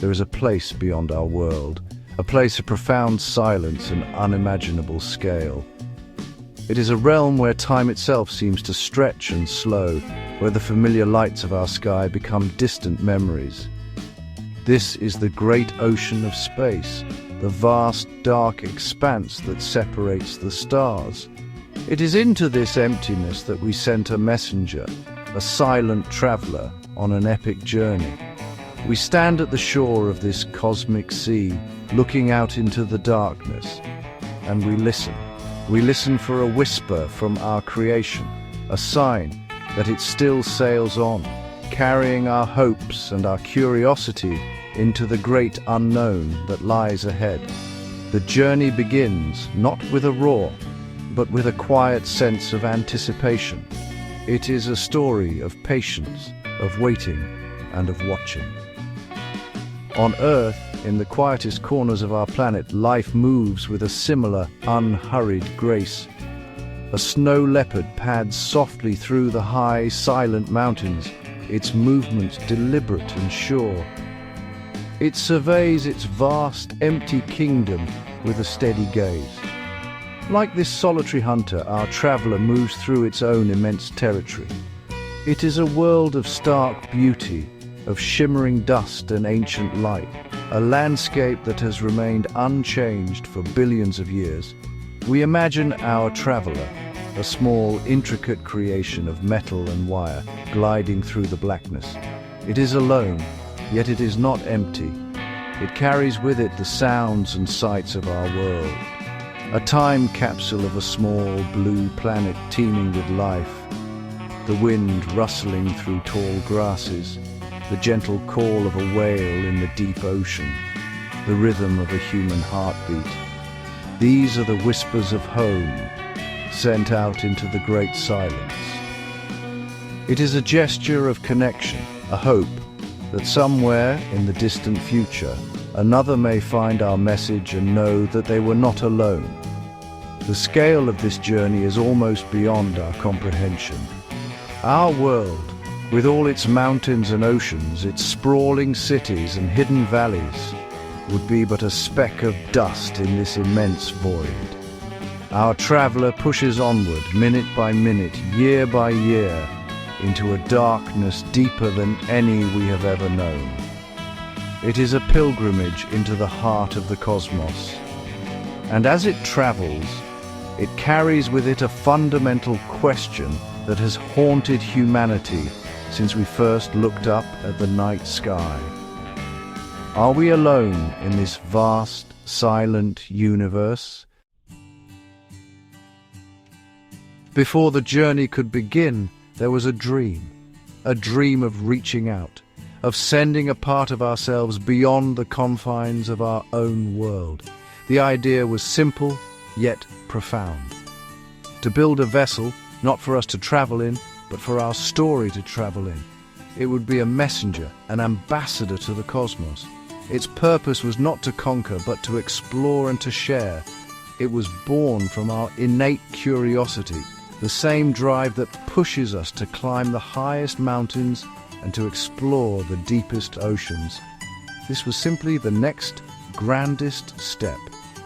there is a place beyond our world, a place of profound silence and unimaginable scale. It is a realm where time itself seems to stretch and slow, where the familiar lights of our sky become distant memories. This is the great ocean of space, the vast dark expanse that separates the stars. It is into this emptiness that we sent a messenger, a silent traveler on an epic journey. We stand at the shore of this cosmic sea, looking out into the darkness, and we listen. We listen for a whisper from our creation, a sign that it still sails on, carrying our hopes and our curiosity into the great unknown that lies ahead. The journey begins not with a roar, but with a quiet sense of anticipation. It is a story of patience, of waiting, and of watching. On Earth, in the quietest corners of our planet, life moves with a similar, unhurried grace. A snow leopard pads softly through the high, silent mountains, its movements deliberate and sure. It surveys its vast, empty kingdom with a steady gaze. Like this solitary hunter, our traveler moves through its own immense territory. It is a world of stark beauty, of shimmering dust and ancient light, a landscape that has remained unchanged for billions of years. We imagine our traveler, a small, intricate creation of metal and wire, gliding through the blackness. It is alone, yet it is not empty. It carries with it the sounds and sights of our world, a time capsule of a small blue planet teeming with life, the wind rustling through tall grasses, the gentle call of a whale in the deep ocean, the rhythm of a human heartbeat. These are the whispers of home, sent out into the great silence. It is a gesture of connection, a hope that somewhere in the distant future, another may find our message and know that they were not alone. The scale of this journey is almost beyond our comprehension. Our world, with all its mountains and oceans, its sprawling cities and hidden valleys, would be but a speck of dust in this immense void. Our traveler pushes onward, minute by minute, year by year, into a darkness deeper than any we have ever known. It is a pilgrimage into the heart of the cosmos. And as it travels, it carries with it a fundamental question that has haunted humanity since we first looked up at the night sky. Are we alone in this vast, silent universe? Before the journey could begin, there was a dream of reaching out, of sending a part of ourselves beyond the confines of our own world. The idea was simple, yet profound. To build a vessel, not for us to travel in, but for our story to travel in. It would be a messenger, an ambassador to the cosmos. Its purpose was not to conquer, but to explore and to share. It was born from our innate curiosity, the same drive that pushes us to climb the highest mountains and to explore the deepest oceans. This was simply the next grandest step.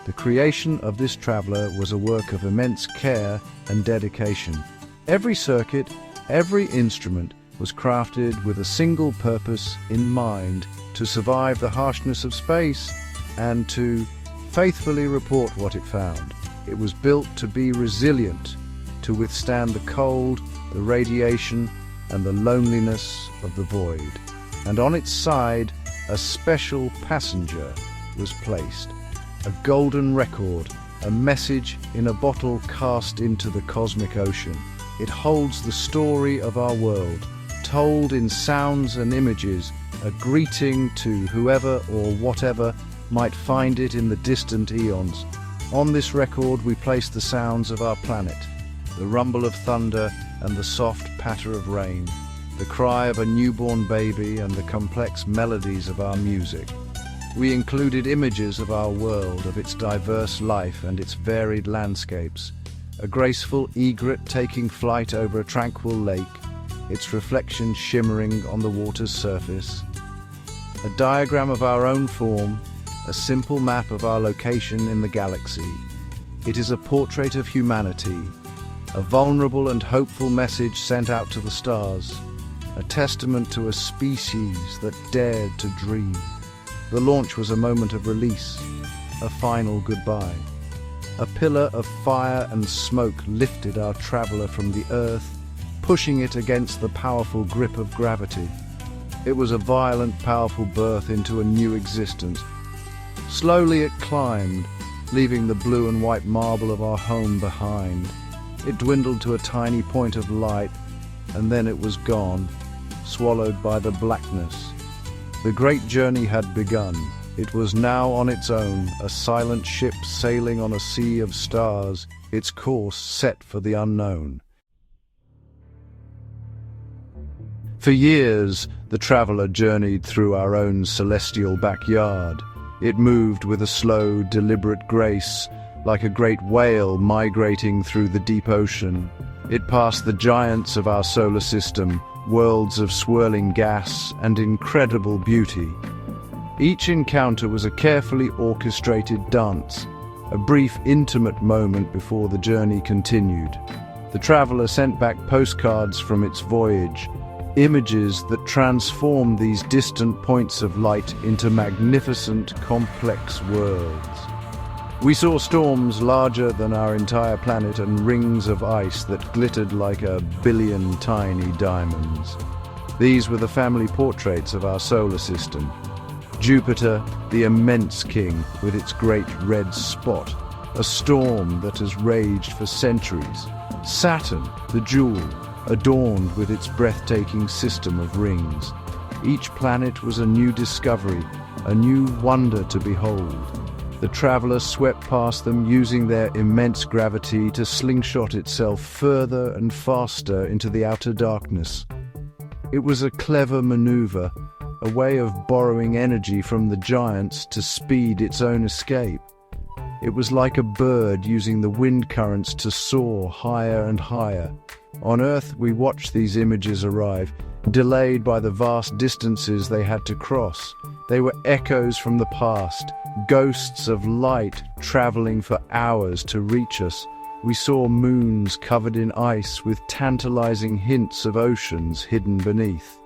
The creation of this traveler was a work of immense care and dedication. Every circuit, every instrument was crafted with a single purpose in mind: to survive the harshness of space and to faithfully report what it found. It was built to be resilient, to withstand the cold, the radiation, and the loneliness of the void. And on its side, a special passenger was placed. A golden record, a message in a bottle cast into the cosmic ocean. It holds the story of our world, told in sounds and images, a greeting to whoever or whatever might find it in the distant eons. On this record we place the sounds of our planet, the rumble of thunder and the soft patter of rain, the cry of a newborn baby and the complex melodies of our music. We included images of our world, of its diverse life and its varied landscapes. A graceful egret taking flight over a tranquil lake, its reflection shimmering on the water's surface. a diagram of our own form, a simple map of our location in the galaxy. It is a portrait of humanity, a vulnerable and hopeful message sent out to the stars, a testament to a species that dared to dream. The launch was a moment of release, a final goodbye. A pillar of fire and smoke lifted our traveler from the Earth, pushing it against the powerful grip of gravity. It was a violent, powerful birth into a new existence. Slowly it climbed, leaving the blue and white marble of our home behind. It dwindled to a tiny point of light, and then it was gone, swallowed by the blackness. The great journey had begun. It was now on its own, a silent ship sailing on a sea of stars, its course set for the unknown. For years, the traveler journeyed through our own celestial backyard. It moved with a slow, deliberate grace, like a great whale migrating through the deep ocean. It passed the giants of our solar system, worlds of swirling gas and incredible beauty. Each encounter was a carefully orchestrated dance, a brief, intimate moment before the journey continued. The traveler sent back postcards from its voyage, images that transformed these distant points of light into magnificent, complex worlds. We saw storms larger than our entire planet and rings of ice that glittered like 1 billion tiny diamonds. These were the family portraits of our solar system. Jupiter, the immense king with its great red spot, a storm that has raged for centuries. Saturn, the jewel, adorned with its breathtaking system of rings. Each planet was a new discovery, a new wonder to behold. The traveler swept past them, using their immense gravity to slingshot itself further and faster into the outer darkness. It was a clever maneuver, a way of borrowing energy from the giants to speed its own escape. It was like a bird using the wind currents to soar higher and higher. On Earth, we watched these images arrive, delayed by the vast distances they had to cross. They were echoes from the past, ghosts of light traveling for hours to reach us. We saw moons covered in ice with tantalizing hints of oceans hidden beneath.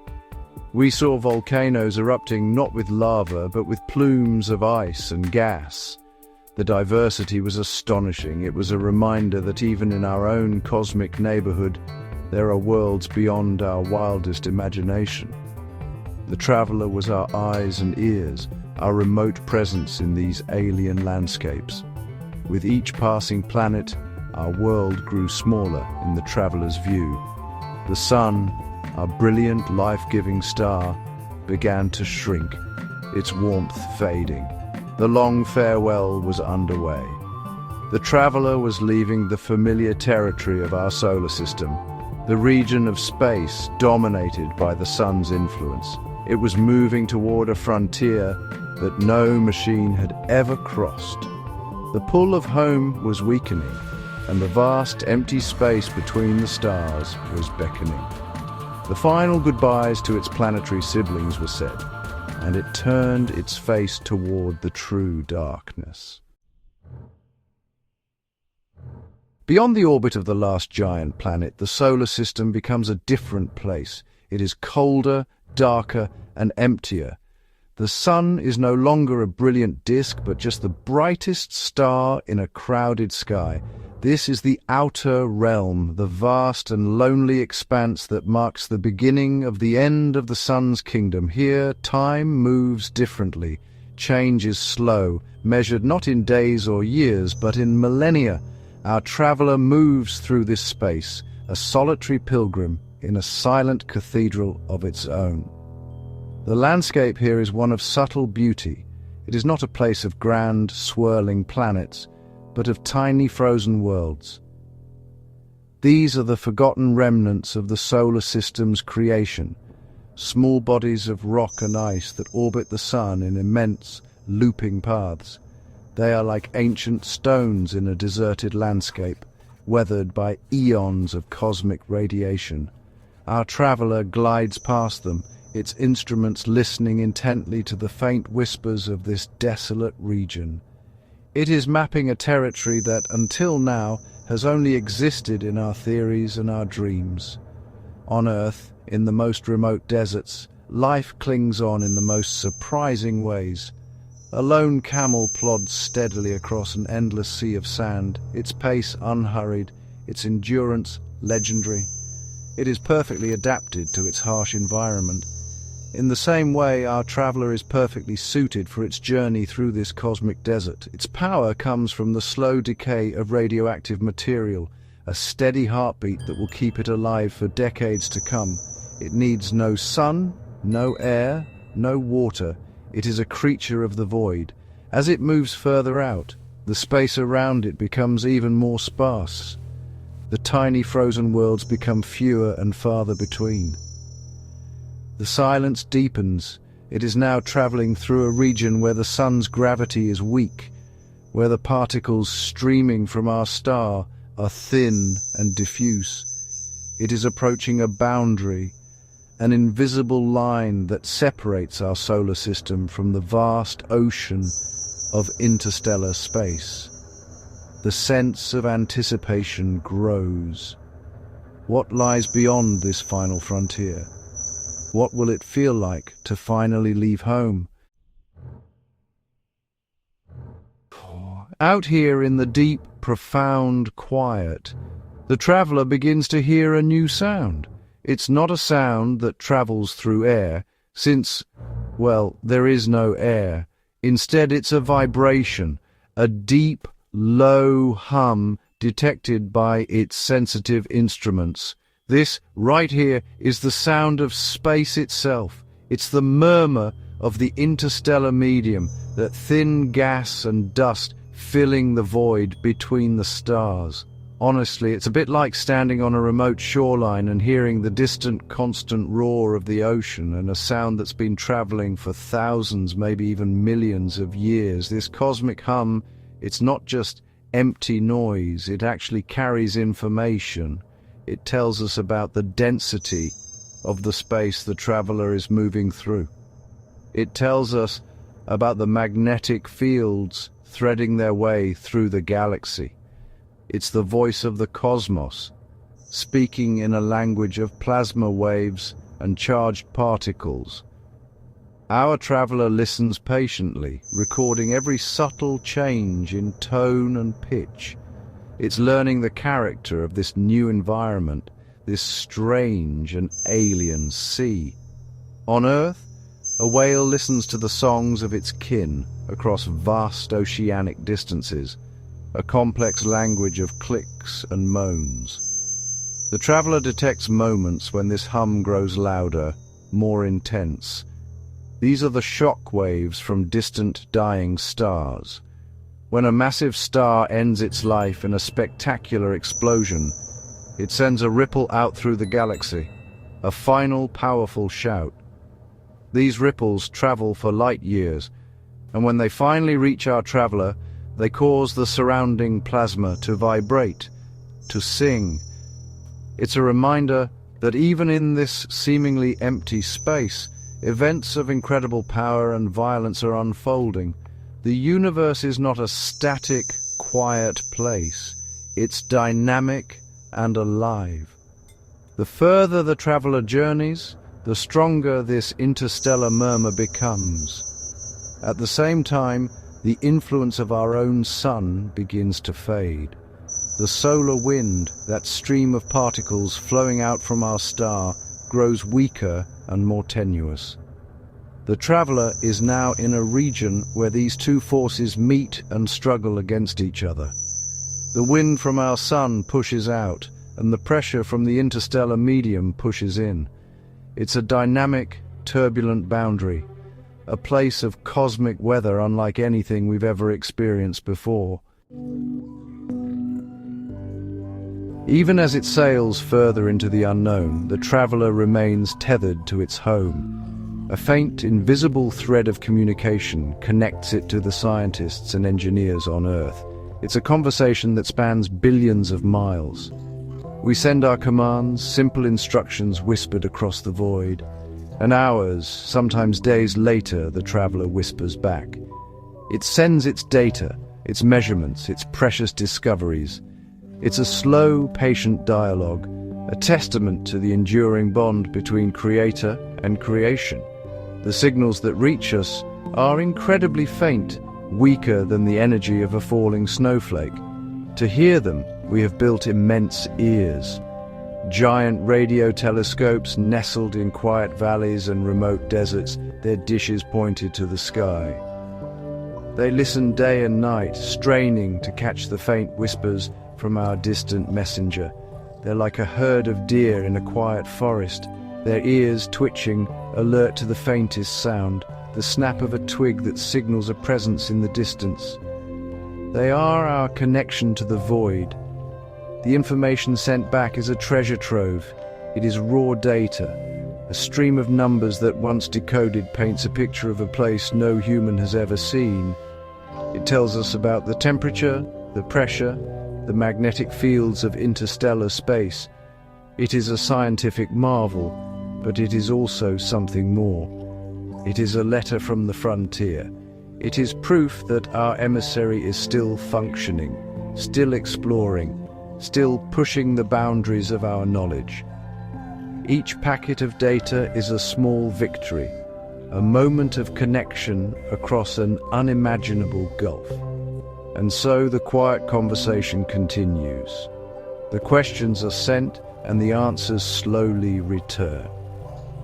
We saw volcanoes erupting not with lava but with plumes of ice and gas. The diversity was astonishing. It was a reminder that even in our own cosmic neighborhood, there are worlds beyond our wildest imagination. The traveler was our eyes and ears, our remote presence in these alien landscapes. With each passing planet, our world grew smaller in the traveler's view. The sun, our brilliant, life-giving star, began to shrink, its warmth fading. The long farewell was underway. The traveler was leaving the familiar territory of our solar system, the region of space dominated by the sun's influence. It was moving toward a frontier that no machine had ever crossed. The pull of home was weakening, and the vast, empty space between the stars was beckoning. The final goodbyes to its planetary siblings were said, and it turned its face toward the true darkness. Beyond the orbit of the last giant planet, the solar system becomes a different place. It is colder, darker, and emptier. The sun is no longer a brilliant disk, but just the brightest star in a crowded sky. This is the outer realm, the vast and lonely expanse that marks the beginning of the end of the sun's kingdom. Here, time moves differently. Change is slow, measured not in days or years, but in millennia. Our traveler moves through this space, a solitary pilgrim in a silent cathedral of its own. The landscape here is one of subtle beauty. It is not a place of grand, swirling planets, but of tiny frozen worlds. These are the forgotten remnants of the solar system's creation, small bodies of rock and ice that orbit the sun in immense, looping paths. They are like ancient stones in a deserted landscape, weathered by eons of cosmic radiation. Our traveler glides past them, its instruments listening intently to the faint whispers of this desolate region. It is mapping a territory that, until now, has only existed in our theories and our dreams. On Earth, in the most remote deserts, life clings on in the most surprising ways. A lone camel plods steadily across an endless sea of sand, its pace unhurried, its endurance legendary. It is perfectly adapted to its harsh environment. In the same way, our traveler is perfectly suited for its journey through this cosmic desert. Its power comes from the slow decay of radioactive material, a steady heartbeat that will keep it alive for decades to come. It needs no sun, no air, no water. It is a creature of the void. As it moves further out, the space around it becomes even more sparse. The tiny frozen worlds become fewer and farther between. The silence deepens. It is now traveling through a region where the sun's gravity is weak, where the particles streaming from our star are thin and diffuse. It is approaching a boundary, an invisible line that separates our solar system from the vast ocean of interstellar space. The sense of anticipation grows. What lies beyond this final frontier? What will it feel like to finally leave home? Out here in the deep, profound quiet, the traveler begins to hear a new sound. It's not a sound that travels through air, since, well, there is no air. Instead, it's a vibration, a deep, low hum detected by its sensitive instruments. This, right here, is the sound of space itself. It's the murmur of the interstellar medium, that thin gas and dust filling the void between the stars. Honestly, it's a bit like standing on a remote shoreline and hearing the distant, constant roar of the ocean, and a sound that's been traveling for thousands, maybe even millions of years. This cosmic hum, it's not just empty noise, it actually carries information. It tells us about the density of the space the traveler is moving through. It tells us about the magnetic fields threading their way through the galaxy. It's the voice of the cosmos, speaking in a language of plasma waves and charged particles. Our traveler listens patiently, recording every subtle change in tone and pitch. It's learning the character of this new environment, this strange and alien sea. On Earth, a whale listens to the songs of its kin across vast oceanic distances, a complex language of clicks and moans. The traveler detects moments when this hum grows louder, more intense. These are the shock waves from distant dying stars. When a massive star ends its life in a spectacular explosion, it sends a ripple out through the galaxy, a final powerful shout. These ripples travel for light years, and when they finally reach our traveler, they cause the surrounding plasma to vibrate, to sing. It's a reminder that even in this seemingly empty space, events of incredible power and violence are unfolding. The universe is not a static, quiet place. It's dynamic and alive. The further the traveler journeys, the stronger this interstellar murmur becomes. At the same time, the influence of our own sun begins to fade. The solar wind, that stream of particles flowing out from our star, grows weaker and more tenuous. The traveler is now in a region where these two forces meet and struggle against each other. The wind from our sun pushes out, and the pressure from the interstellar medium pushes in. It's a dynamic, turbulent boundary, a place of cosmic weather unlike anything we've ever experienced before. Even as it sails further into the unknown, the traveler remains tethered to its home. A faint, invisible thread of communication connects it to the scientists and engineers on Earth. It's a conversation that spans billions of miles. We send our commands, simple instructions whispered across the void. And hours, sometimes days later, the traveler whispers back. It sends its data, its measurements, its precious discoveries. It's a slow, patient dialogue, a testament to the enduring bond between creator and creation. The signals that reach us are incredibly faint, weaker than the energy of a falling snowflake. To hear them, we have built immense ears. Giant radio telescopes nestled in quiet valleys and remote deserts, their dishes pointed to the sky. They listen day and night, straining to catch the faint whispers from our distant messenger. They're like a herd of deer in a quiet forest, their ears twitching, alert to the faintest sound, the snap of a twig that signals a presence in the distance. They are our connection to the void. The information sent back is a treasure trove. It is raw data. A stream of numbers that once decoded paints a picture of a place no human has ever seen. It tells us about the temperature, the pressure, the magnetic fields of interstellar space. It is a scientific marvel, but it is also something more. It is a letter from the frontier. It is proof that our emissary is still functioning, still exploring, still pushing the boundaries of our knowledge. Each packet of data is a small victory, a moment of connection across an unimaginable gulf. And so the quiet conversation continues. The questions are sent and the answers slowly return.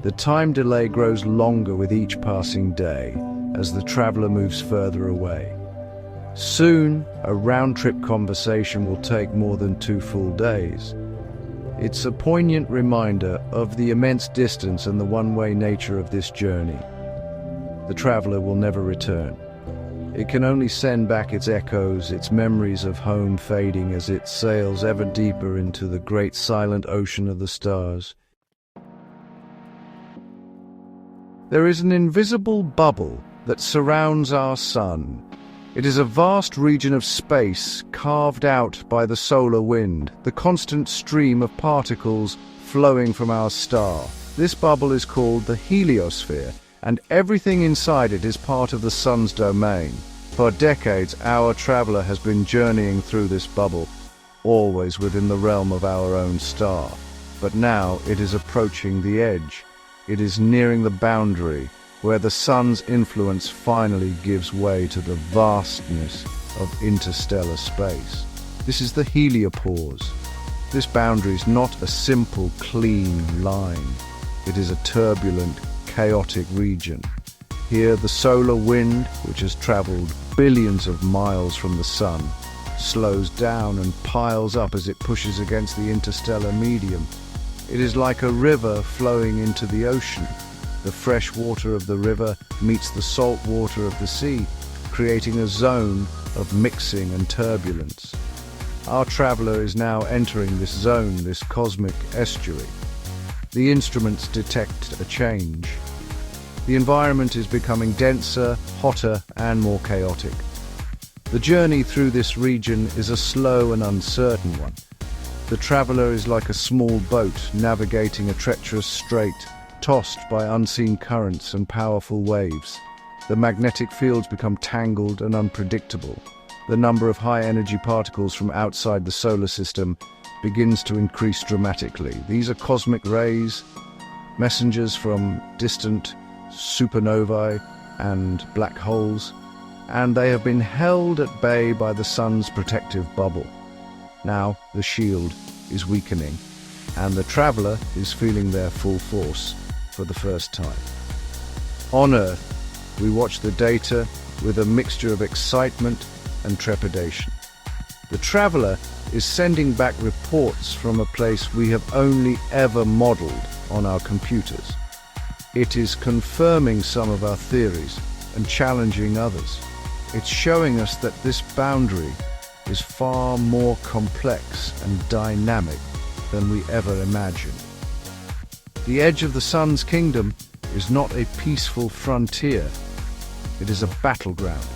The time delay grows longer with each passing day as the traveler moves further away. Soon, a round-trip conversation will take more than 2 full days. It's a poignant reminder of the immense distance and the one-way nature of this journey. The traveler will never return. It can only send back its echoes, its memories of home fading as it sails ever deeper into the great silent ocean of the stars. There is an invisible bubble that surrounds our sun. It is a vast region of space carved out by the solar wind, the constant stream of particles flowing from our star. This bubble is called the heliosphere, and everything inside it is part of the sun's domain. For decades, our traveler has been journeying through this bubble, always within the realm of our own star. But now it is approaching the edge. It is nearing the boundary, where the sun's influence finally gives way to the vastness of interstellar space. This is the heliopause. This boundary is not a simple, clean line. It is a turbulent, chaotic region. Here, the solar wind, which has traveled billions of miles from the sun, slows down and piles up as it pushes against the interstellar medium. It is like a river flowing into the ocean. The fresh water of the river meets the salt water of the sea, creating a zone of mixing and turbulence. Our traveler is now entering this zone, this cosmic estuary. The instruments detect a change. The environment is becoming denser, hotter, and more chaotic. The journey through this region is a slow and uncertain one. The traveler is like a small boat navigating a treacherous strait, tossed by unseen currents and powerful waves. The magnetic fields become tangled and unpredictable. The number of high-energy particles from outside the solar system begins to increase dramatically. These are cosmic rays, messengers from distant supernovae and black holes, and they have been held at bay by the sun's protective bubble. Now the shield is weakening, and the traveler is feeling their full force for the first time. On Earth, we watch the data with a mixture of excitement and trepidation. The traveler is sending back reports from a place we have only ever modeled on our computers. It is confirming some of our theories and challenging others. It's showing us that this boundary is far more complex and dynamic than we ever imagined. The edge of the sun's kingdom is not a peaceful frontier. It is a battleground,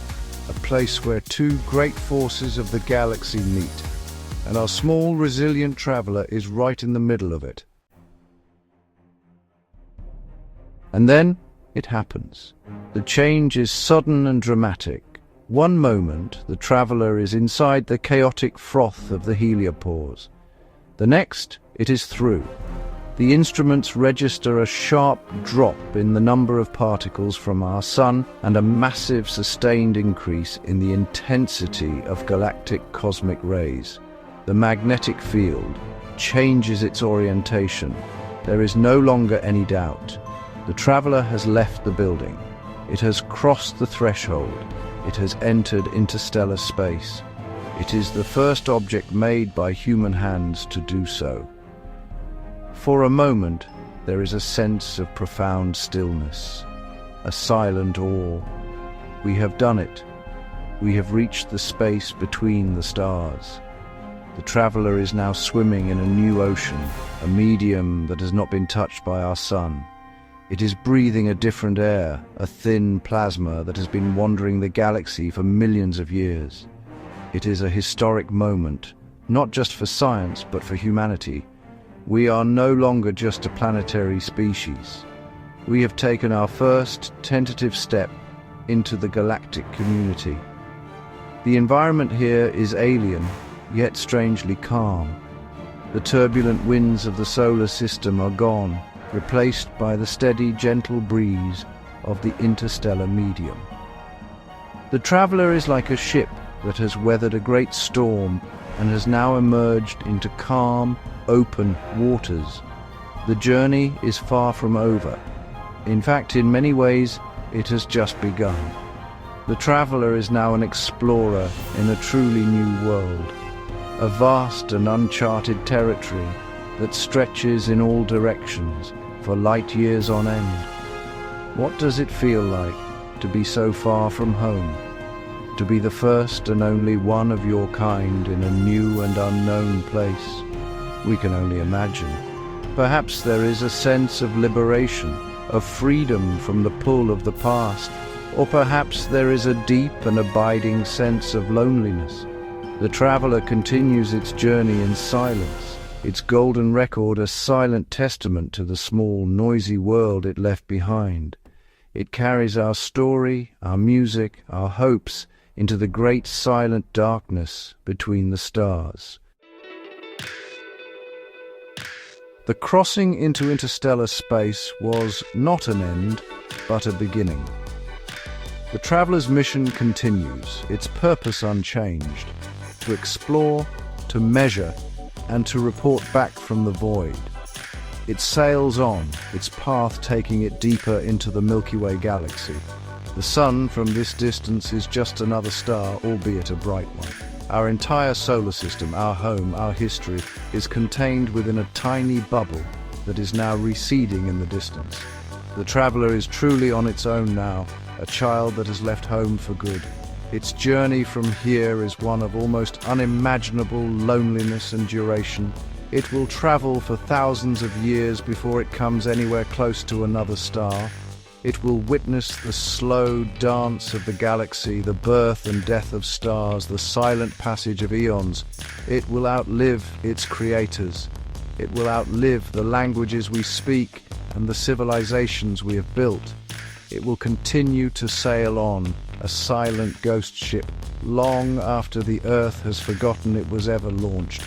a place where two great forces of the galaxy meet, and our small, resilient traveler is right in the middle of it. And then it happens. The change is sudden and dramatic. One moment, the traveler is inside the chaotic froth of the heliopause. The next, it is through. The instruments register a sharp drop in the number of particles from our Sun and a massive sustained increase in the intensity of galactic cosmic rays. The magnetic field changes its orientation. There is no longer any doubt. The traveler has left the building. It has crossed the threshold. It has entered interstellar space. It is the first object made by human hands to do so. For a moment, there is a sense of profound stillness, a silent awe. We have done it. We have reached the space between the stars. The traveler is now swimming in a new ocean, a medium that has not been touched by our Sun. It is breathing a different air, a thin plasma that has been wandering the galaxy for millions of years. It is a historic moment, not just for science, but for humanity. We are no longer just a planetary species. We have taken our first tentative step into the galactic community. The environment here is alien, yet strangely calm. The turbulent winds of the solar system are gone, replaced by the steady, gentle breeze of the interstellar medium. The traveler is like a ship that has weathered a great storm and has now emerged into calm, open waters. The journey is far from over. In fact, in many ways, it has just begun. The traveler is now an explorer in a truly new world, a vast and uncharted territory that stretches in all directions for light years on end. What does it feel like to be so far from home? To be the first and only one of your kind in a new and unknown place? We can only imagine. Perhaps there is a sense of liberation, of freedom from the pull of the past, or perhaps there is a deep and abiding sense of loneliness. The traveler continues its journey in silence, its golden record a silent testament to the small, noisy world it left behind. It carries our story, our music, our hopes into the great silent darkness between the stars. The crossing into interstellar space was not an end, but a beginning. The traveler's mission continues, its purpose unchanged: to explore, to measure, and to report back from the void. It sails on, its path taking it deeper into the Milky Way galaxy. The Sun from this distance is just another star, albeit a bright one. Our entire solar system, our home, our history, is contained within a tiny bubble that is now receding in the distance. The traveler is truly on its own now, a child that has left home for good. Its journey from here is one of almost unimaginable loneliness and duration. It will travel for thousands of years before it comes anywhere close to another star. It will witness the slow dance of the galaxy, the birth and death of stars, the silent passage of eons. It will outlive its creators. It will outlive the languages we speak and the civilizations we have built. It will continue to sail on, a silent ghost ship, long after the Earth has forgotten it was ever launched.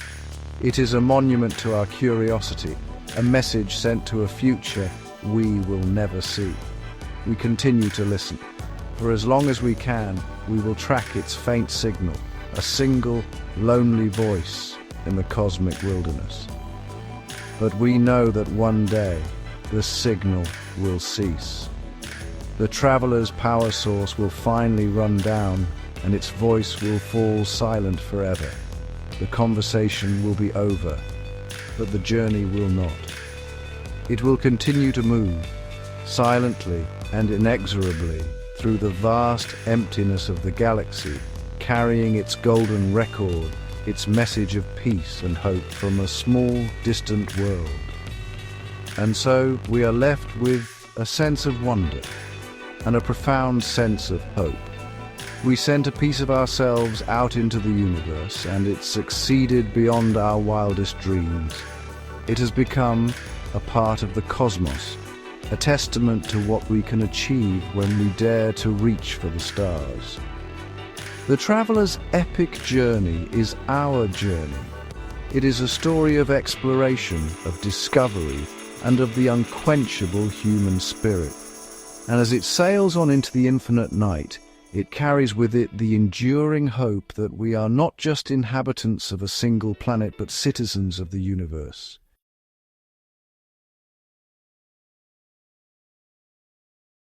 It is a monument to our curiosity, a message sent to a future we will never see. We continue to listen. For as long as we can, we will track its faint signal, a single, lonely voice in the cosmic wilderness. But we know that one day, the signal will cease. The traveler's power source will finally run down, and its voice will fall silent forever. The conversation will be over, but the journey will not. It will continue to move, silently and inexorably, through the vast emptiness of the galaxy, carrying its golden record, its message of peace and hope from a small, distant world. And so we are left with a sense of wonder and a profound sense of hope. We sent a piece of ourselves out into the universe, and it succeeded beyond our wildest dreams. It has become a part of the cosmos, a testament to what we can achieve when we dare to reach for the stars. The traveler's epic journey is our journey. It is a story of exploration, of discovery, and of the unquenchable human spirit. And as it sails on into the infinite night, it carries with it the enduring hope that we are not just inhabitants of a single planet, but citizens of the universe.